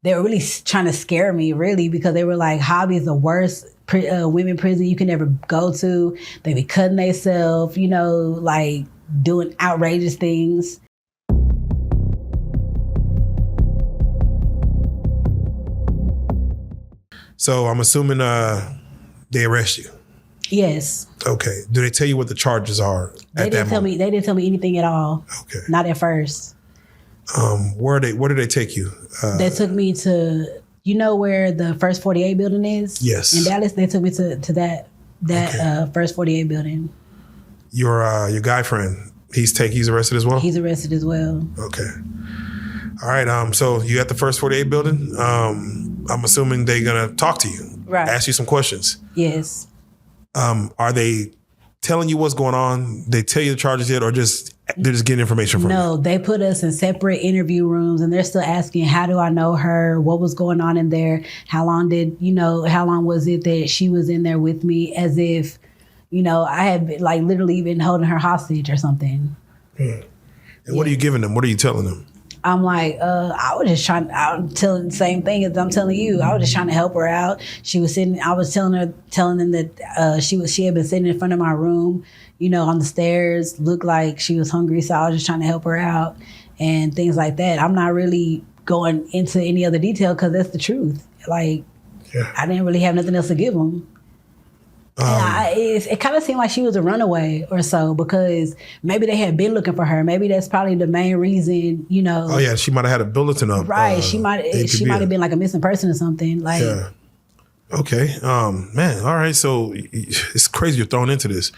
they were really trying to scare me, really, because they were like, Hobby is the worst women prison you can ever go to. They be cutting themselves, you know, like doing outrageous things. So I'm assuming they arrest you. Yes. Okay. Do they tell you what the charges are They didn't tell me anything at all. Okay. Not at first. Where did they take you? They took me to, you know where the First 48 building is? Yes. In Dallas, they took me to that okay. First 48 building. Your guy friend, he's arrested as well? He's arrested as well. Okay. All right. So you at the First 48 building. I'm assuming they're gonna talk to you, right? Ask you some questions. Yes. Are they telling you what's going on? They tell you the charges yet, or they're just getting information from you? No, they put us in separate interview rooms, and they're still asking, how do I know her? What was going on in there? How long was it that she was in there with me? As if, you know, I had literally been holding her hostage or something. And what are you giving them? What are you telling them? I'm like, I'm telling the same thing as I'm telling you. I was just trying to help her out. She was sitting, I was telling them that she had been sitting in front of my room, you know, on the stairs, looked like she was hungry. So I was just trying to help her out and things like that. I'm not really going into any other detail because that's the truth. I didn't really have nothing else to give them. It kind of seemed like she was a runaway or so, because maybe they had been looking for her. Maybe that's probably the main reason, you know. Oh yeah, she might have had a bulletin up. Right, she might have been like a missing person or something. Yeah. Okay, man. All right, so it's crazy you're thrown into this.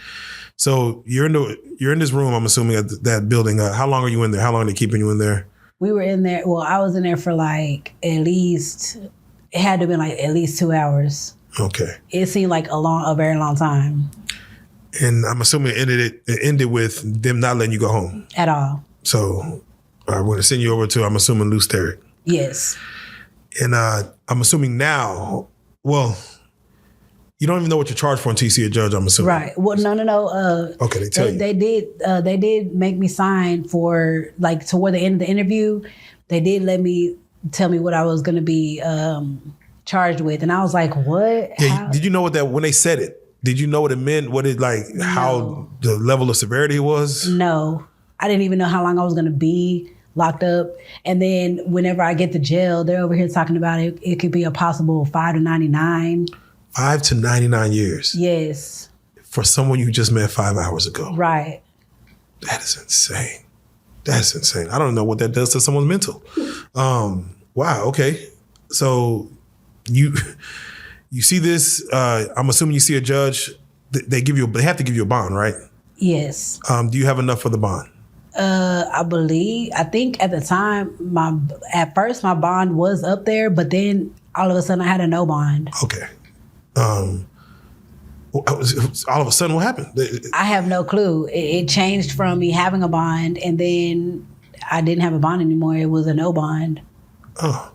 So you're in this room. I'm assuming at that building. How long are you in there? How long are they keeping you in there? We were in there. Well, I was in there for at least. It had to have been at least 2 hours. Okay. It seemed like a very long time. And I'm assuming it ended with them not letting you go home. At all. So we're going to send you over to, I'm assuming, Lou Sterrick. Yes. And I'm assuming now, well, you don't even know what you're charged for until you see a judge, I'm assuming. Right. Well, no. Okay, they tell you. They did make me sign for, toward the end of the interview, they did tell me what I was going to be charged with, and I was like, what? Yeah, did you know when they said it, did you know what it meant? How the level of severity was? No, I didn't even know how long I was going to be locked up. And then whenever I get to jail, they're over here talking about it could be a possible 5 to 99. 5 to 99 years? Yes. For someone you just met 5 hours ago? Right. That is insane. That's insane. I don't know what that does to someone's mental. Wow, okay. So you see this, I'm assuming you see a judge, they have to give you a bond, right? Yes. Do you have enough for the bond? I think at the time, at first my bond was up there, but then all of a sudden I had a no bond. Okay. All of a sudden, what happened? I have no clue. It changed from me having a bond, and then I didn't have a bond anymore. It was a no bond. Oh.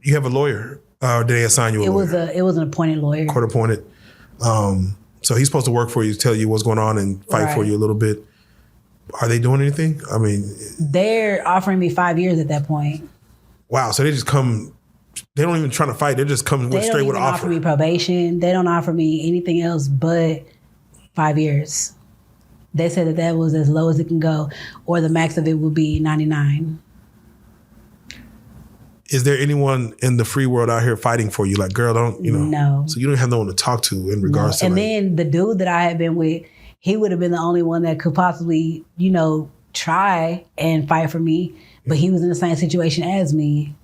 You have a lawyer, or did they assign you a lawyer? It was an appointed lawyer. Court appointed. So he's supposed to work for you, tell you what's going on, and fight for you a little bit. Are they doing anything? I mean, they're offering me 5 years at that point. Wow. So they just come. They don't even try to fight. They just come straight with an offer. They don't offer me probation. They don't offer me anything else but 5 years. They said that was as low as it can go, or the max of it would be 99. Is there anyone in the free world out here fighting for you? Like, girl, don't, you know. No. So you don't have no one to talk to in regards to. And then the dude that I had been with, he would have been the only one that could possibly, try and fight for me. But he was in the same situation as me.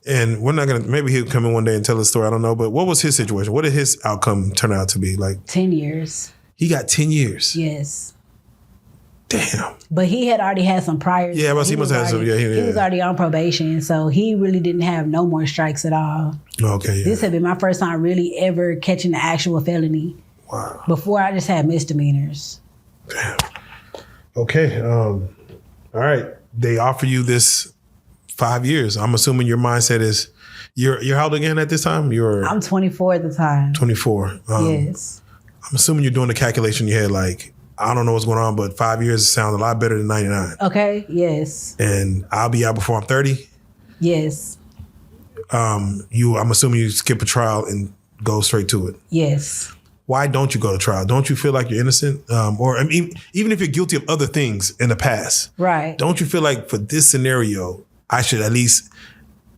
And we're not going to, maybe he'll come in one day and tell his story. I don't know. But what was his situation? What did his outcome turn out to be? 10 years. He got 10 years? Yes. Damn. But he had already had some prior. Yeah, but he must have some. Yeah, he was already on probation, so he really didn't have no more strikes at all. Okay. Yeah. This had been my first time really ever catching the actual felony. Wow. Before I just had misdemeanors. Damn. Okay. All right. They offer you this 5 years. I'm assuming your mindset is you're how old again at this time? I'm 24 at the time. 24. Yes. I'm assuming you're doing the calculation in your head I don't know what's going on, but 5 years sounds a lot better than 99. Okay, yes. And I'll be out before I'm 30? Yes. I'm assuming you skip a trial and go straight to it. Yes. Why don't you go to trial? Don't you feel like you're innocent? Or I mean, even if you're guilty of other things in the past, right? Don't you feel like for this scenario, I should at least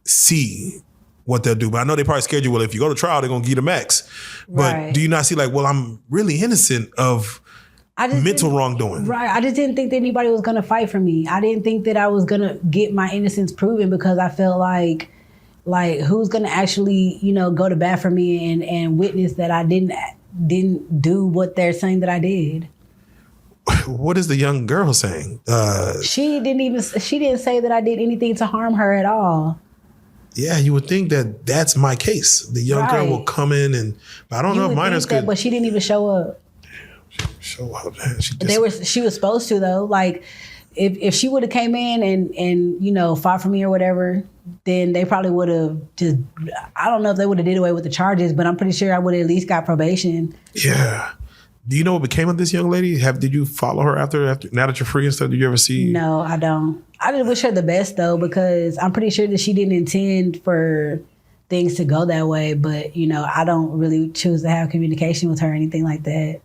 see what they'll do? But I know they probably scared you. Well, if you go to trial, they're gonna give you the max. But right. Do you not see like, well, I'm really innocent of mental wrongdoing? Right. I just didn't think that anybody was gonna fight for me. I didn't think that I was gonna get my innocence proven because I felt like who's gonna actually, go to bat for me and witness that I didn't do what they're saying that I did. What is the young girl saying? She didn't say that I did anything to harm her at all. Yeah, you would think that that's my case. The young girl will come in but I don't know if minors could. But she didn't even show up. Show up, man. She was supposed to though. Like if she would have came in and fought for me or whatever, then they probably would have just, I don't know if they would have did away with the charges, but I'm pretty sure I would have at least got probation. Yeah. Do you know what became of this young lady? Did you follow her after now that you're free and stuff? Did you ever see? No, I don't. I just wish her the best though, because I'm pretty sure that she didn't intend for things to go that way. But I don't really choose to have communication with her or anything like that.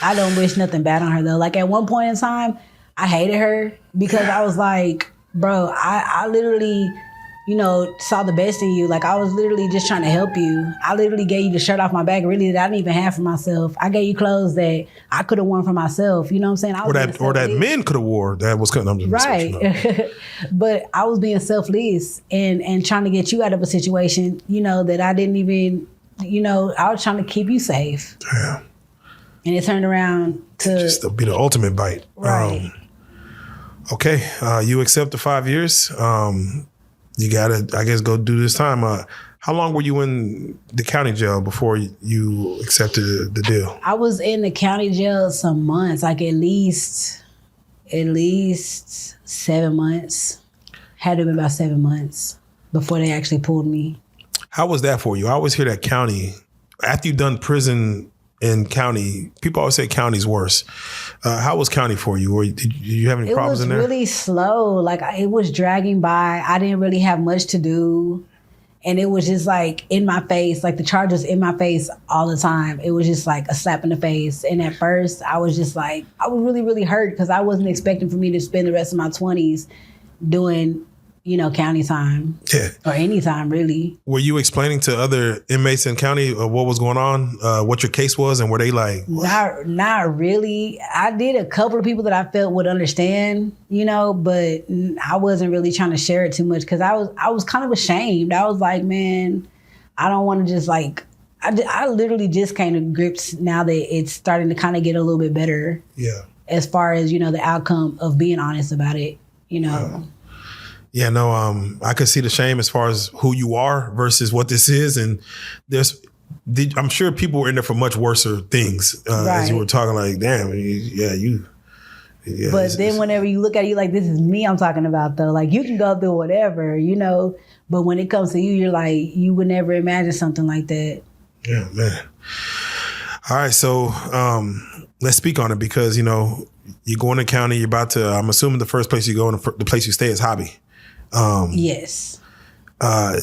I don't wish nothing bad on her though. Like at one point in time, I hated her because I was like, bro, I literally, saw the best in you. Like I was literally just trying to help you. I literally gave you the shirt off my back, really, that I didn't even have for myself. I gave you clothes that I could have worn for myself. You know what I'm saying? Or that men could have wore. That was kind of right. But I was being selfless and trying to get you out of a situation, that I didn't even, I was trying to keep you safe. Yeah. And it turned around to just to be the ultimate bite. Right. Okay. You accept the 5 years. You gotta, I guess, go do this time. How long were you in the county jail before you accepted the deal? I was in the county jail some months, like at least 7 months. Had to have been about 7 months before they actually pulled me. How was that for you? I always hear that county, after you've done prison in county, people always say county's worse. How was county for you? Did you have any problems in there? It was really slow. Like it was dragging by. I didn't really have much to do. And it was just like in my face, like the charge was in my face all the time. It was just like a slap in the face. And at first I was just like, I was really, really hurt because I wasn't expecting for me to spend the rest of my 20s doing, county time. Yeah. Or any time, really. Were you explaining to other inmates in county what was going on, what your case was, and were they like, what? Not really. I did a couple of people that I felt would understand, but I wasn't really trying to share it too much because I was kind of ashamed. I was like, man, I don't want to just like, I literally just came to grips now that it's starting to kind of get a little bit better. Yeah. As far as, the outcome of being honest about it, Yeah, no, I could see the shame as far as who you are versus what this is. And I'm sure people were in there for much worse things right. As you were talking like, damn, you. Yeah, but then whenever you look at it, you're like, this is me I'm talking about though. Like you can go through whatever, but when it comes to you, you're like, you would never imagine something like that. Yeah, man. All right, so let's speak on it because, you go in the county, you're about to, I'm assuming the first place you go and the place you stay is Hobby. Yes. Are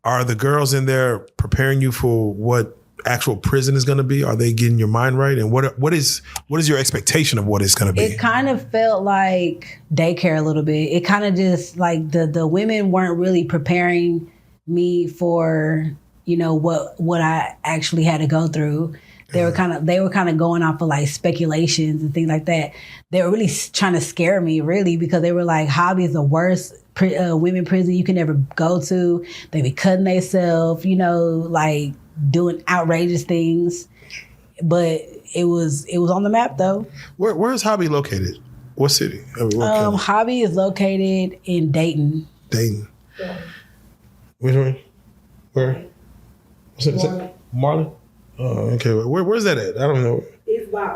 the girls in there preparing you for what actual prison is going to be? Are they getting your mind right? And what is your expectation of what it's going to be? It kind of felt like daycare a little bit. It kind of just like the women weren't really preparing me for, what I actually had to go through. They were kind of going off of like speculations and things like that. They were really trying to scare me, really, because they were like, Hobby is the worst women prison you can ever go to. They be cutting themselves, like doing outrageous things. But it was on the map though. Where is Hobby located? What city? Hobby is located in Dayton. Dayton. Yeah. Which one? Where? Marlin? Oh, okay. Where's that at? I don't know. It's by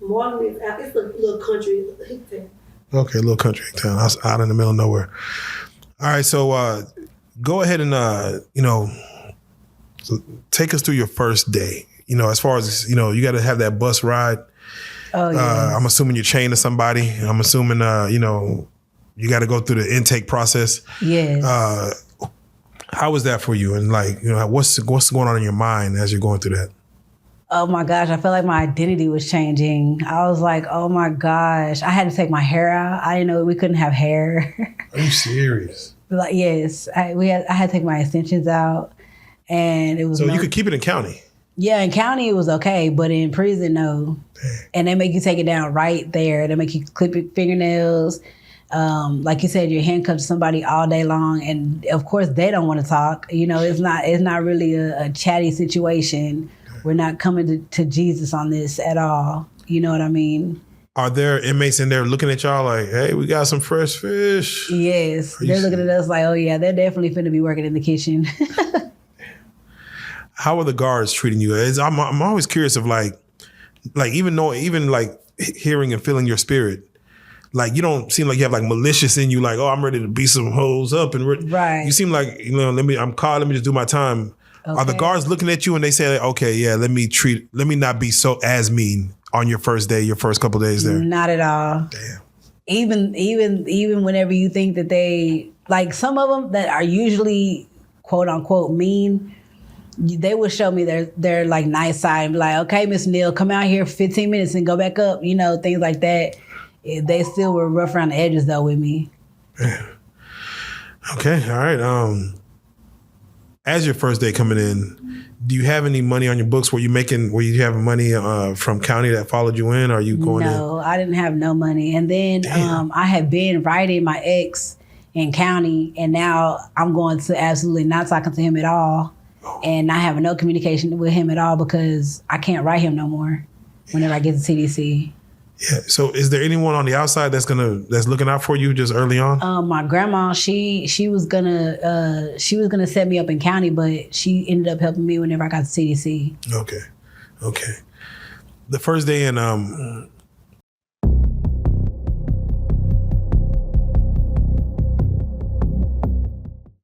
Marlin. It's a little country town. Okay, a little country town. Out in the middle of nowhere. All right, so go ahead and take us through your first day. As far as you got to have that bus ride. Oh yeah. I'm assuming you're chained to somebody. I'm assuming you got to go through the intake process. Yes. How was that for you? And like, you know, what's going on in your mind as you're going through that? Oh my gosh, I felt like my identity was changing. I was like, oh my gosh, I had to take my hair out. I didn't know we couldn't have hair. Are you serious? Like, yes, I had to take my extensions out, and it was. So you could keep it in county. Yeah, in county it was okay, but in prison, no. Dang. And they make you take it down right there. They make you clip your fingernails. Like you said, you're handcuffed to somebody all day long, and of course they don't want to talk. You know, it's not really a chatty situation. We're not coming to Jesus on this at all. You know what I mean? Are there inmates in there looking at y'all like, hey, we got some fresh fish? Yes, they're looking at us like, oh yeah, they're definitely finna be working in the kitchen. How are the guards treating you? I'm always curious of like even like hearing and feeling your spirit. Like, you don't seem like you have like malicious in you, like, oh, I'm ready to beat some hoes up. And right. You seem like, you know, I'm caught, let me just do my time. Okay. Are the guards looking at you and they say, okay, yeah, let me not be so as mean on your first day, your first couple of days there? Not at all. Damn. Even whenever you think that they, like some of them that are usually quote unquote mean, they will show me their like nice side and be like, okay, Miss Neal, come out here for 15 minutes and go back up, you know, things like that. They still were rough around the edges though with me. Man. Okay, all right. As your first day coming in, do you have any money on your books? Were you having money from county that followed you in? Or are you going in? No, I didn't have no money. And then I had been writing my ex in county, and now I'm going to absolutely not talking to him at all. And not having no communication with him at all because I can't write him no more whenever I get to CDC. Yeah. So is there anyone on the outside that's looking out for you just early on? My grandma, she was gonna set me up in county, but she ended up helping me whenever I got to CDC. Okay. The first day in